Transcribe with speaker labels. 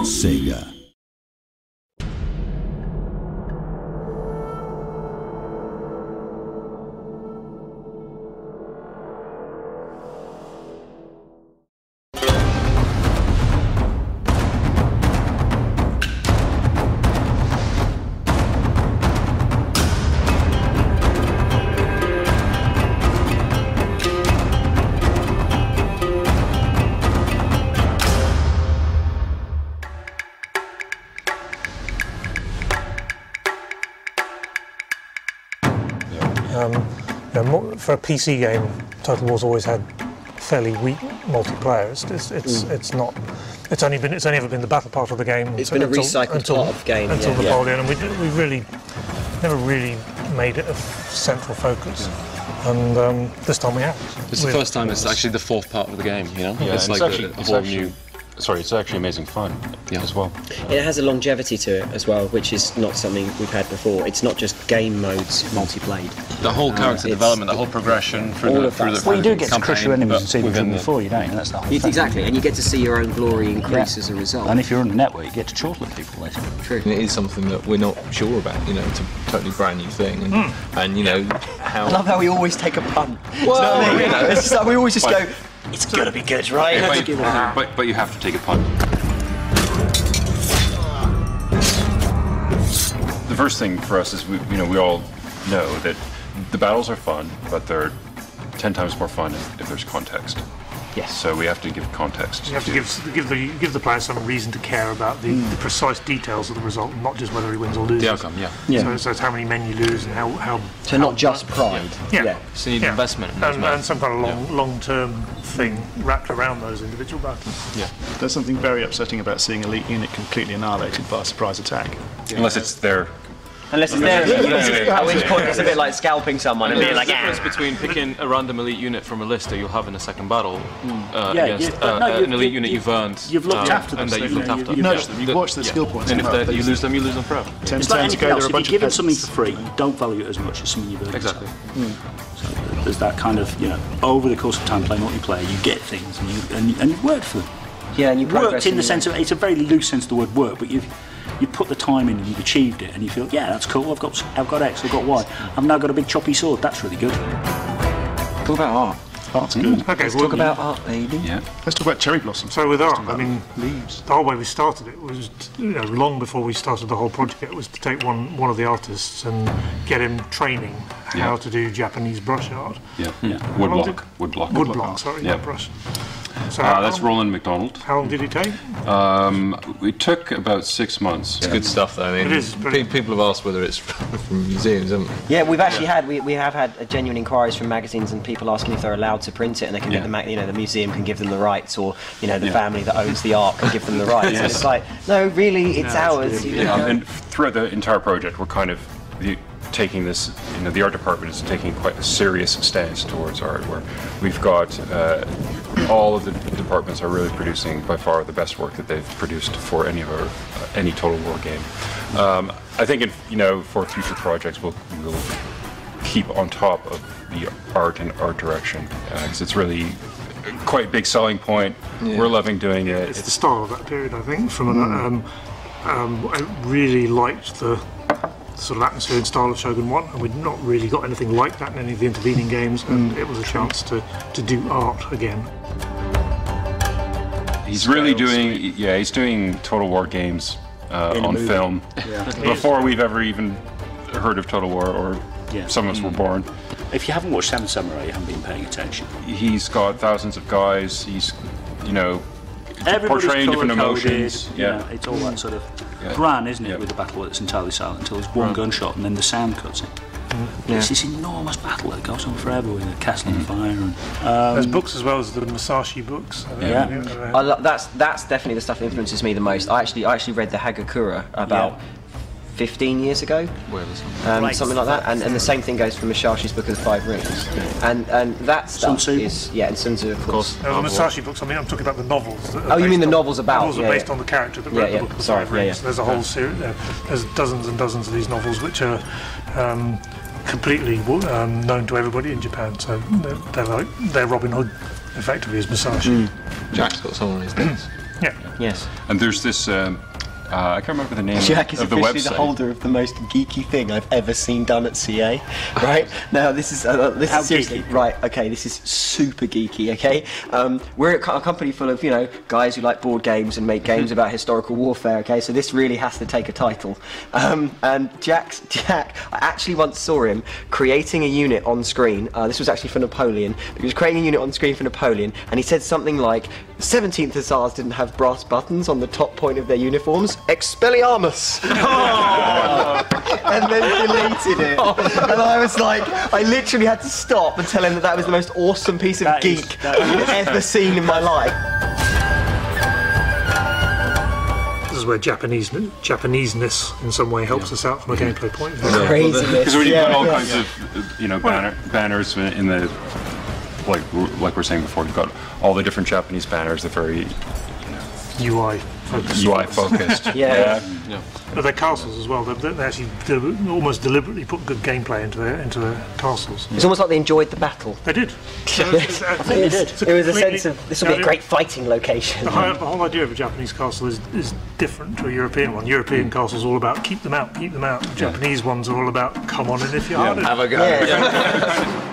Speaker 1: Sega.
Speaker 2: For a PC game, Total War's always had fairly weak multiplayer. It's not. It's only ever been the battle part of the game.
Speaker 3: It's been a recycled part of the game
Speaker 2: until Napoleon, and we really never really made it a central focus. And this time we have.
Speaker 4: It's the first time it's actually the fourth part of the game. You know,
Speaker 5: yeah,
Speaker 4: it's like a whole new.
Speaker 5: Sorry, it's actually amazing fun as well.
Speaker 3: It has a longevity to it as well, which is not something we've had before. It's not just game modes multiplayed.
Speaker 4: The whole character development, the whole progression through the
Speaker 6: well, you do get to crush your enemies and see them before, you don't, and that's the whole thing.
Speaker 3: Exactly, and you get to see your own glory increase as a result.
Speaker 6: And if you're on the network, you get to chortle at people later.
Speaker 3: True.
Speaker 7: And it is something that we're not sure about, you know, it's a totally brand new thing, and you know, how...
Speaker 3: I love how we always take a punt.
Speaker 7: Well,
Speaker 3: you know what I mean? You know, it's just like we always just go, it's gonna be good, right?
Speaker 5: But you have to take a punt. The first thing for us is we all know that the battles are fun, but they're 10 times more fun if there's context.
Speaker 3: Yes.
Speaker 5: So we have to give context.
Speaker 2: You have to give the player some reason to care about the precise details of the result, not just whether he wins or loses.
Speaker 4: The outcome, yeah.
Speaker 2: So it's how many men you lose and how.
Speaker 3: So not just pride.
Speaker 2: Yeah.
Speaker 4: So you need investment.
Speaker 2: And some kind of long-term thing wrapped around those individual battles.
Speaker 5: Yeah.
Speaker 8: There's something very upsetting about seeing elite unit completely annihilated by a surprise attack.
Speaker 5: Yeah. Unless it's their.
Speaker 3: Unless it's there, at which point it's a bit like scalping someone and being like,
Speaker 4: difference between picking a random elite unit from a list that you'll have in a second battle against an elite unit you've earned.
Speaker 8: You've looked after them.
Speaker 4: And that you've looked after.
Speaker 8: You've nurtured them, you've watched their skill points.
Speaker 4: And if you lose them forever.
Speaker 8: It's like anything else, if you give them something for free, you don't value it as much as something you've earned.
Speaker 4: Exactly.
Speaker 8: So there's that kind of, over the course of time playing multiplayer, you get things and you've worked for them.
Speaker 3: Yeah, and you
Speaker 8: worked in the sense of, it's a very loose sense of the word work, but you put the time in and you've achieved it, and you feel, yeah, that's cool. I've got X, I've got Y. I've now got a big choppy sword. That's really good.
Speaker 3: Talk about art.
Speaker 8: Art's good.
Speaker 2: Okay,
Speaker 3: let's talk about art, baby.
Speaker 5: Yeah.
Speaker 8: Let's talk about cherry blossom.
Speaker 2: So with art, I mean, leaves. The whole way we started it was, long before we started the whole project, it was to take one of the artists and get him training how to do Japanese brush art.
Speaker 5: Yeah. Woodblock.
Speaker 2: Sorry,
Speaker 5: yeah.
Speaker 2: not brush. So
Speaker 5: that's Roland McDonald.
Speaker 2: How long did it take?
Speaker 5: We took about 6 months.
Speaker 7: It's good stuff, though. I mean,
Speaker 2: it is.
Speaker 7: People have asked whether it's from museums, haven't they?
Speaker 3: Yeah, we've actually had genuine inquiries from magazines and people asking if they're allowed to print it, and they can get the museum can give them the rights, or the family that owns the art can give them the rights. And it's like, no, really, it's ours.
Speaker 5: And throughout the entire project, we're kind of taking this, the art department is taking quite a serious stance towards art, where we've got all of the departments are really producing by far the best work that they've produced for any Total War game. I think for future projects we'll keep on top of the art and art direction, because it's really quite a big selling point. We're loving doing it.
Speaker 2: It's the style of that period, I think. I really liked the sort of atmosphere and style of Shogun 1, and we'd not really got anything like that in any of the intervening games, and it was a chance to do art again.
Speaker 5: He's really doing Total War games on film before we've ever even heard of Total War, or some of us were born.
Speaker 6: If you haven't watched Seven Samurai, you haven't been paying attention.
Speaker 5: He's got thousands of guys. He's
Speaker 6: everybody's
Speaker 5: portraying different emotions.
Speaker 6: It's all that sort of Gran, isn't it, with the battle that's entirely silent until there's one gunshot and then the sound cuts in. It's this enormous battle that goes on forever with the castle on fire. And,
Speaker 2: there's books as well as the Musashi books.
Speaker 3: That's definitely the stuff that influences me the most. I actually read the Hagakure about 15 years ago, something like that, and the same thing goes for Musashi's Book of the Five Rings, and that stuff is and Sun Tzu, of course.
Speaker 2: The Musashi books. I mean, I'm talking about the novels.
Speaker 3: You mean the novels about?
Speaker 2: Novels are based on the character that wrote the Book of the Five Rings. There's a whole series. There's dozens and dozens of these novels which are completely known to everybody in Japan. So they're Robin Hood, effectively, as Musashi.
Speaker 7: Jack's got some on his desk.
Speaker 2: Yeah.
Speaker 3: Yes.
Speaker 5: And there's this. I can't remember the name
Speaker 3: Jack is
Speaker 5: of the
Speaker 3: officially
Speaker 5: website.
Speaker 3: the holder of the most geeky thing I've ever seen done at CA. Right now, this is seriously
Speaker 8: geeky?
Speaker 3: right. Okay, this is super geeky. Okay, we're a company full of guys who like board games and make games about historical warfare. Okay, so this really has to take a title. And Jack, I actually once saw him creating a unit on screen. This was actually for Napoleon. He was creating a unit on screen for Napoleon, and he said something like, "The 17th Hussars didn't have brass buttons on the top point of their uniforms. Expelliarmus!" And then deleted it. And I was like, I literally had to stop and tell him that was the most awesome piece of geek I've ever seen in my life.
Speaker 2: This is where Japaneseness in some way helps us out from a gameplay point of view.
Speaker 3: Craziness.
Speaker 5: Because when you've got all kinds of banners in the like we're saying before, you've got all the different Japanese banners. They're very
Speaker 2: UI
Speaker 5: focused.
Speaker 3: Yeah.
Speaker 2: But their castles as well. They actually almost deliberately put good gameplay into their castles.
Speaker 3: It's almost like they enjoyed the battle.
Speaker 2: They did.
Speaker 3: I think they did. It was a sense of this will be a great fighting location.
Speaker 2: The whole idea of a Japanese castle is different to a European one. European castles are all about keep them out. The Japanese ones are all about come on in if you're hard enough.
Speaker 7: Have a go.
Speaker 3: Yeah.